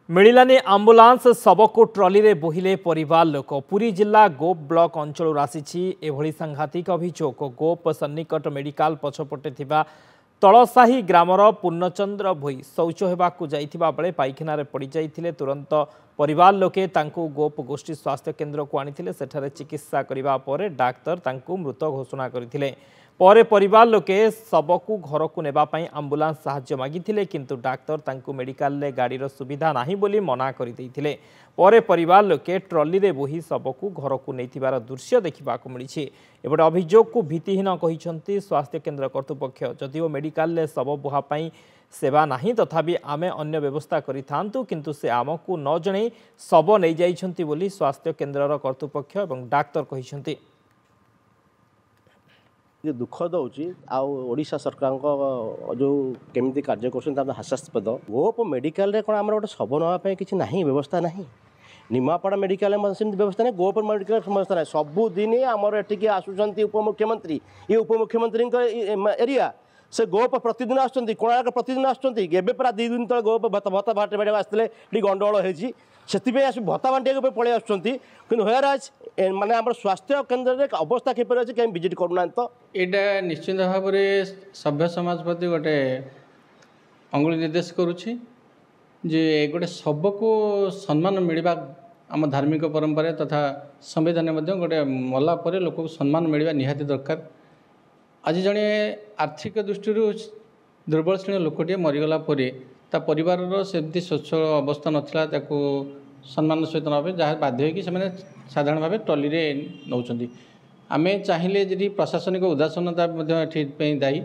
मिलानी ambulance शवको trolley रे बोहिले परिवार लोक पुरी जिला गोप ब्लॉक अंचल आसी एभली सांघातिक अभियोग गोप सन्निकट मेडिकल पछपटे थिबा तलसाही ग्रामर पूर्णचंद्र भोई शौच होगाकू जाइथिबा बेले पाइखाना पड़ जाइथिले। तुरंत परिवार लोके तांकू गोप गोष्ठी स्वास्थ्य केन्द्र को आनिथिले। सेठारे चिकित्सा करिबा परे डाक्तर तांकू मृत घोषणा करथिले। परे परिवार लोके सबकू घर को नेबा पई आंबुलांस साहाय्य मागिथिले, किंतु डाक्तर तांकू मेडिकल ले गाड़ीर सुविधा नाही बोली मना करि दैथिले। परे परिवार लोके ट्रली रे बोही सबकू घर को नैथिबार दृश्य देखिबाकू मिलिछि। एबडे अभियोग को भीतिहीन कहिसंती स्वास्थ्य केन्द्र कर्तृपक्ष। जदिओ मेडिकल ले शव बुहा पई सेवा नाही तथापि आमे अन्य व्यवस्था करिथांतु, किंतु से आमकू न जणे शव नै जाइछंती बोली स्वास्थ्य केन्द्रर कर्तृपक्ष एवं डाक्तर कहिसंती। दुखद होशा सरकार जो केमी कार्य कर हास्यास्पद गोप मेडिकल रे कौन आम गोटे शव नापी किसी ना व्यवस्था ना निमापड़ा मेडिकल व्यवस्था नहीं गोप मेडिकल व्यवस्था ना सबुदिन आमर एटिक आसुँच उपमुख्यमंत्री ये उपमुख्यमंत्री एरिया से गोप प्रतिदिन आसुँच कोणार्क प्रतिदिन आसुँच एवं पूरा 2 दिन तक गोप भत्ता बांटे बाटे आसते गंडगोल होती से भत्ता बांटा पलि आसुँच कि हेराज माने आम स्वास्थ्य केन्द्र अवस्था किपर अच्छे कहीं विजिट करूना तो यहाँ निश्चित भाव में सभ्य समाज प्रति गोटे अंगुली निर्देश करुच्ची जे गोटे शव को सम्मान मिलवा आम धार्मिक परंपरा तथा संविधान में गोटे मला पर लोक को सम्मान मिलवा निहाती दरकार। आज जड़े आर्थिक दृष्टि दुर्बल श्रेणी लोकटे मरीगला परिवार सेमती स्वच्छ अवस्था नाला सम्मान सहित ना जहाँ बाध्य कि साधारण भाव ट्रली रे नौकरी आमे चाहिए जी प्रशासनिक उदासीनता दायी